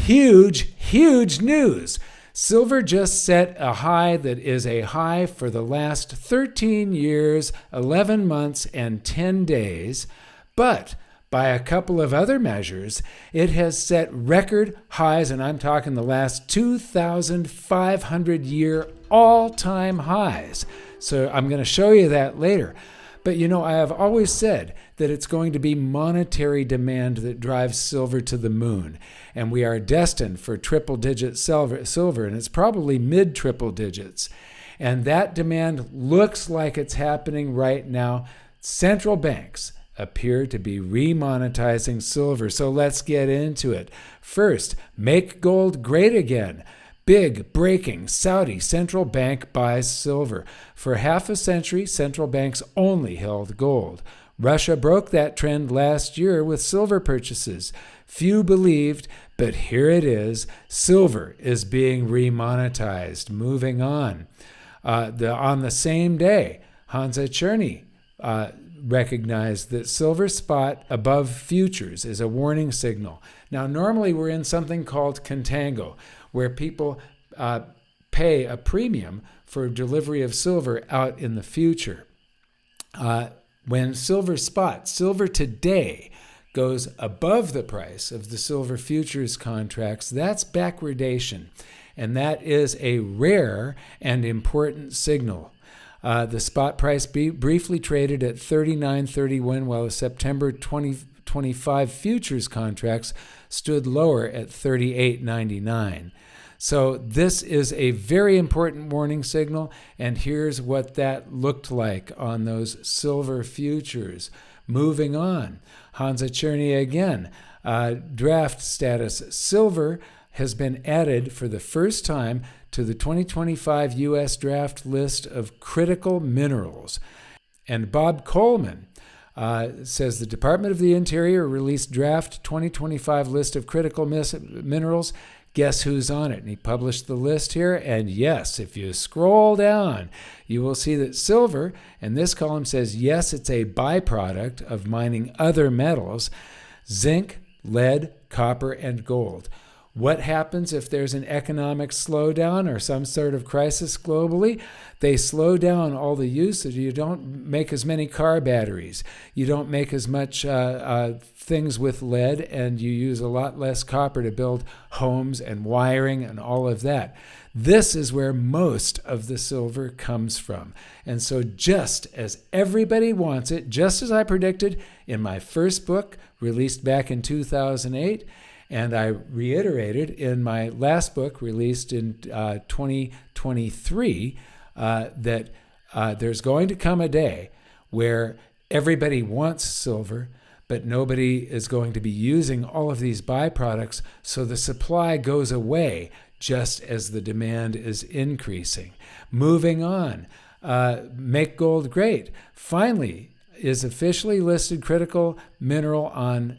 huge news. Silver just set a high that is a high for the last 13 years, 11 months, and 10 days. But by a couple of other measures, it has set record highs, and I'm talking the last 2,500-year all-time highs. So I'm going to show you that later. But I have always said that it's going to be monetary demand that drives silver to the moon. And we are destined for triple-digit silver, and it's probably mid-triple digits. And that demand looks like it's happening right now. Central banks appear to be remonetizing silver. So let's get into it. First, make gold great again. Big breaking. Saudi central bank buys silver. For half a century, central banks only held gold. Russia broke that trend last year with silver purchases. Few believed, but here it is. Silver is being remonetized. Moving on. On the same day, Hansa Czerny recognized that silver spot above futures is a warning signal. Now, normally we're in something called contango, where people pay a premium for delivery of silver out in the future. When silver today goes above the price of the silver futures contracts, that's backwardation. And that is a rare and important signal. The spot price briefly traded at $39.31, while the September 2025 futures contracts stood lower at $38.99. So this is a very important warning signal, and here's what that looked like on those silver futures. Moving on, Hansa Czerny again, draft status. Silver has been added for the first time to the 2025 U.S. draft list of critical minerals. And Bob Coleman says the Department of the Interior released draft 2025 list of critical minerals. Guess who's on it? And he published the list here. And yes, if you scroll down, you will see that silver, and this column says, yes, it's a byproduct of mining other metals, zinc, lead, copper, and gold. What happens if there's an economic slowdown or some sort of crisis globally? They slow down all the usage. You don't make as many car batteries. You don't make as much things with lead, and you use a lot less copper to build homes and wiring and all of that. This is where most of the silver comes from. And so just as everybody wants it, just as I predicted in my first book, released back in 2008, and I reiterated in my last book, released in 2023, that there's going to come a day where everybody wants silver, but nobody is going to be using all of these byproducts, so the supply goes away just as the demand is increasing. Moving on, make gold great. Finally, is officially listed critical mineral on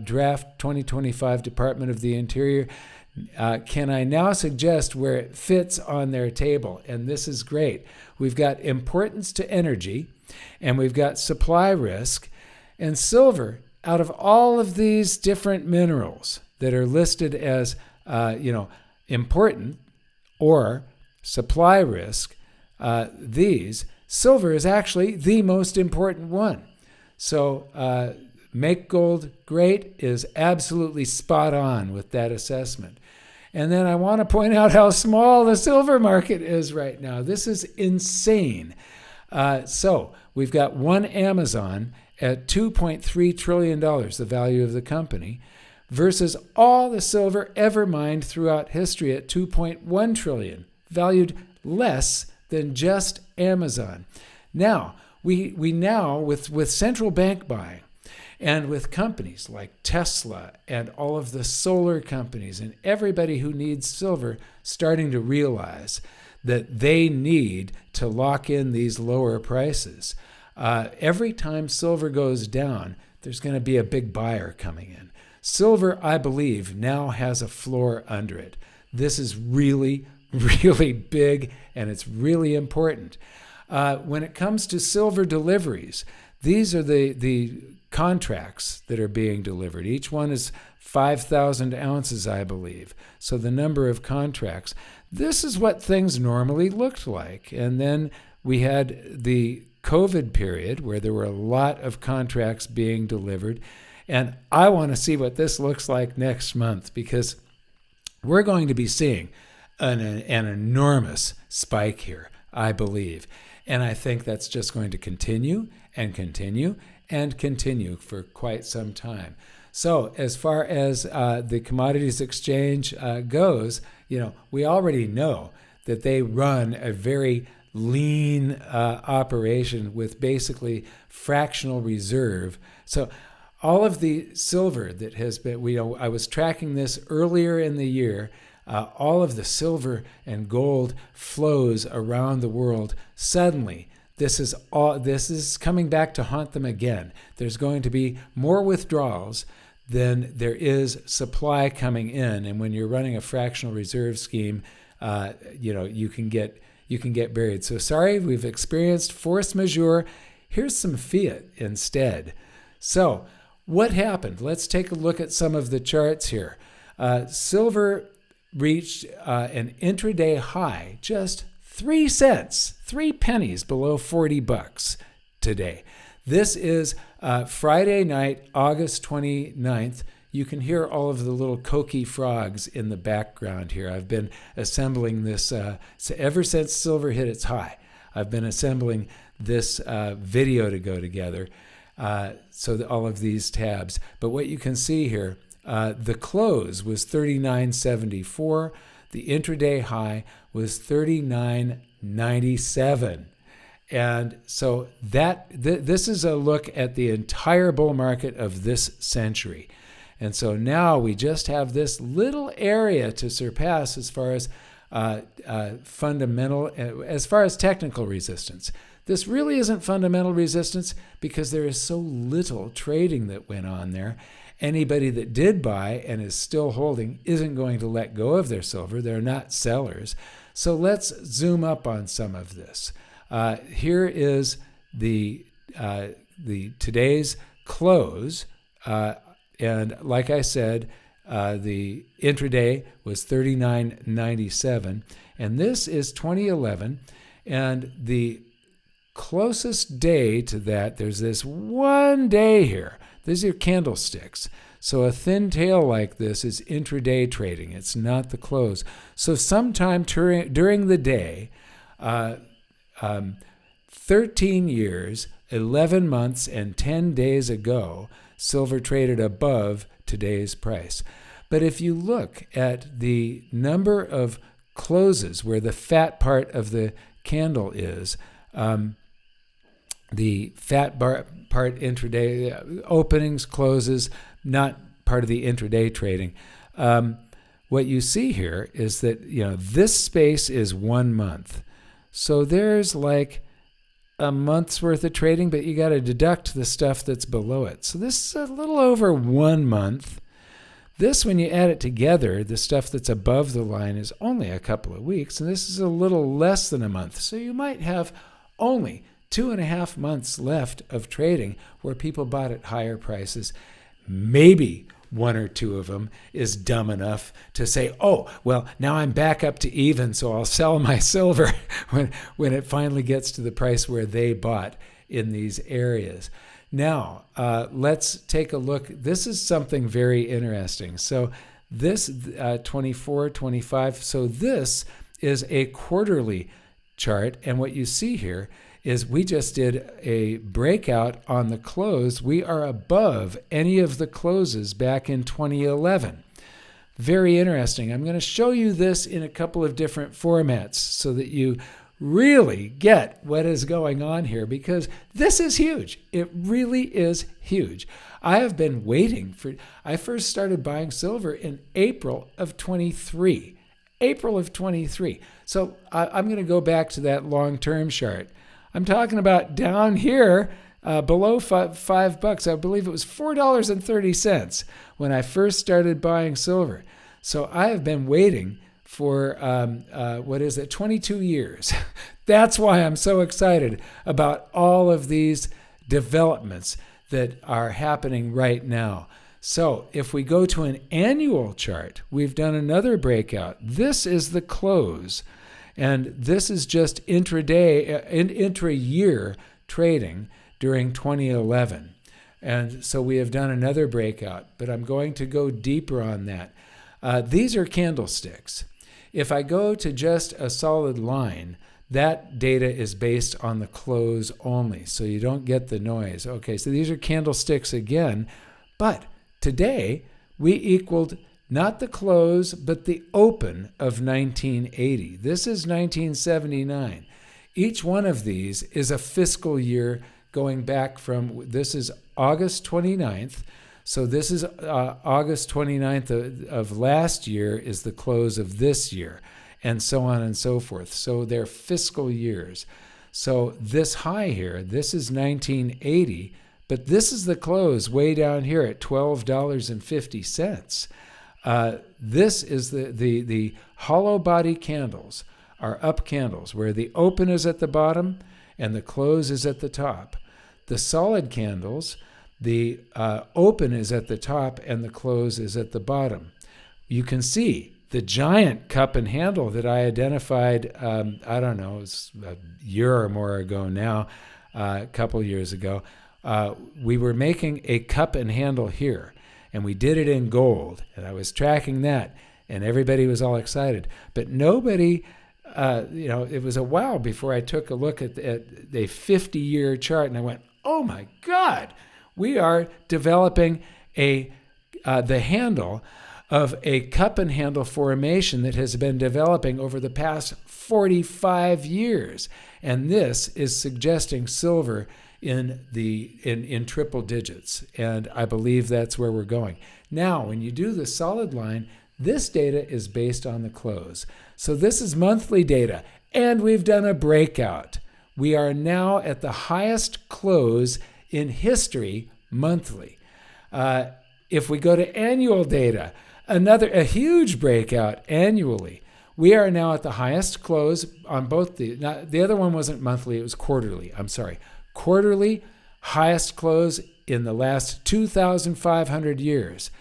draft 2025 Department of the Interior. Can I now suggest where it fits on their table? And this is great. We've got importance to energy, and we've got supply risk. And silver, out of all of these different minerals that are listed as important or supply risk, silver is actually the most important one. So make gold great is absolutely spot on with that assessment. And then I want to point out how small the silver market is right now. This is insane. So we've got one Amazon at $2.3 trillion, the value of the company, versus all the silver ever mined throughout history at $2.1 trillion, valued less than just Amazon. Now, we now, with central bank buying, and with companies like Tesla and all of the solar companies and everybody who needs silver starting to realize that they need to lock in these lower prices. Every time silver goes down, there's going to be a big buyer coming in. Silver, I believe, now has a floor under it. This is really, really big, and it's really important. When it comes to silver deliveries, these are the contracts that are being delivered. Each one is 5,000 ounces, I believe. So the number of contracts. This is what things normally looked like. And then we had the COVID period where there were a lot of contracts being delivered. And I want to see what this looks like next month, because we're going to be seeing an enormous spike here, I believe. And I think that's just going to continue and continue and continue for quite some time. So as far as the commodities exchange goes, we already know that they run a very lean operation with basically fractional reserve. So all of the silver that has been, I was tracking this earlier in the year, all of the silver and gold flows around the world. Suddenly, this is coming back to haunt them again. There's going to be more withdrawals than there is supply coming in. And when you're running a fractional reserve scheme, you can get buried. So sorry, we've experienced force majeure. Here's some fiat instead. So what happened? Let's take a look at some of the charts here. Silver reached an intraday high, just 3 cents, 3 pennies below $40 today. This is Friday night, August 29th. You can hear all of the little coqui frogs in the background here. I've been assembling this ever since silver hit its high. I've been assembling this video to go together. So that all of these tabs. But what you can see here, the close was 39.74. The intraday high was 39.97. And so this is a look at the entire bull market of this century. And so now we just have this little area to surpass as far as fundamental, as far as technical resistance. This really isn't fundamental resistance because there is so little trading that went on there. Anybody that did buy and is still holding isn't going to let go of their silver. They're not sellers. So let's zoom up on some of this. Here is the today's close. And like I said, the intraday was 39.97. And this is 2011. And the closest day to that, there's this one day here. These are candlesticks. So a thin tail like this is intraday trading. It's not the close. So sometime during the day, 13 years, 11 months, and 10 days ago, silver traded above today's price. But if you look at the number of closes where the fat part of the candle is, the fat part intraday, openings, closes, not part of the intraday trading. What you see here is that this space is 1 month. So there's like a month's worth of trading, but you got to deduct the stuff that's below it. So this is a little over 1 month. This, when you add it together, the stuff that's above the line is only a couple of weeks, and this is a little less than a month. So you might have only 2.5 months left of trading where people bought at higher prices. Maybe one or two of them is dumb enough to say, oh, well, now I'm back up to even, so I'll sell my silver when it finally gets to the price where they bought in these areas. Now, let's take a look. This is something very interesting. So this 24, 25, so this is a quarterly chart, and what you see here is we just did a breakout on the close. We are above any of the closes back in 2011. Very interesting. I'm going to show you this in a couple of different formats so that you really get what is going on here, because this is huge. It really is huge. I have been waiting I first started buying silver in April of 23. April of 23. So I'm going to go back to that long-term chart. I'm talking about down here below $5. I believe it was $4.30 when I first started buying silver. So I have been waiting for, 22 years. That's why I'm so excited about all of these developments that are happening right now. So if we go to an annual chart, we've done another breakout. This is the close, and this is just intraday, intra-year trading during 2011. And so we have done another breakout, but I'm going to go deeper on that. These are candlesticks. If I go to just a solid line, that data is based on the close only, so you don't get the noise. Okay, so these are candlesticks again, but today we equaled not the close, but the open of 1980. This is 1979. Each one of these is a fiscal year going back from, this is August 29th, so this is August 29th of last year is the close of this year, and so on and so forth. So they're fiscal years. So this high here, this is 1980, but this is the close way down here at $12.50. This is the hollow body candles are up candles where the open is at the bottom and the close is at the top. The solid candles, the open is at the top and the close is at the bottom. You can see the giant cup and handle that I identified, I don't know, it was a year or more ago now, a couple years ago. We were making a cup and handle here, and we did it in gold, and I was tracking that, and everybody was all excited. But nobody, it was a while before I took a look at a 50-year chart, and I went, oh my God, we are developing the handle of a cup and handle formation that has been developing over the past 45 years. And this is suggesting silver in triple digits. And I believe that's where we're going. Now, when you do the solid line, this data is based on the close. So this is monthly data, and we've done a breakout. We are now at the highest close in history monthly. If we go to annual data, a huge breakout annually. We are now at the highest close on both the other one wasn't monthly, it was quarterly. I'm sorry. Quarterly, highest close in the last 2,500 years.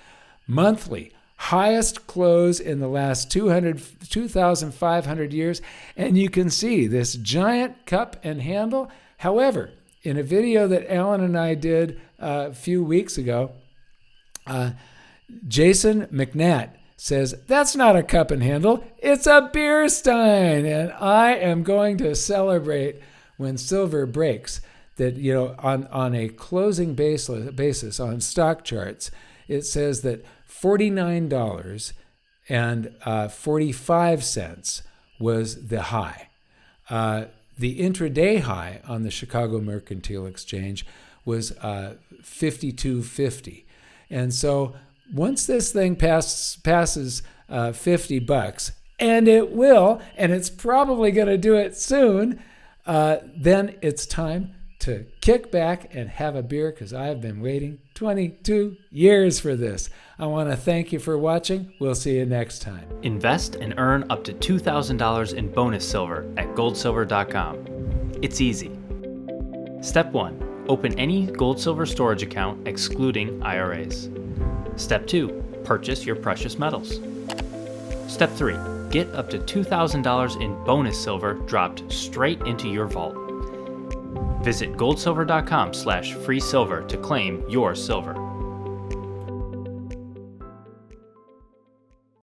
Monthly, highest close in the last 2,500 years. And you can see this giant cup and handle. However, in a video that Alan and I did a few weeks ago, Jason McNatt says, that's not a cup and handle, it's a beer stein. And I am going to celebrate when silver breaks that, on a closing basis on stock charts, it says that $49.45 was the high. The intraday high on the Chicago Mercantile Exchange was $52.50. And so once this thing passes $50, and it will, and it's probably going to do it soon, then it's time to kick back and have a beer, because I've been waiting 22 years for this. I want to thank you for watching. We'll see you next time. Invest and earn up to $2,000 in bonus silver at goldsilver.com. It's easy. Step 1. Open any gold-silver storage account excluding IRAs. Step 2. Purchase your precious metals. Step 3. Get up to $2,000 in bonus silver dropped straight into your vault. Visit goldsilver.com/free silver to claim your silver.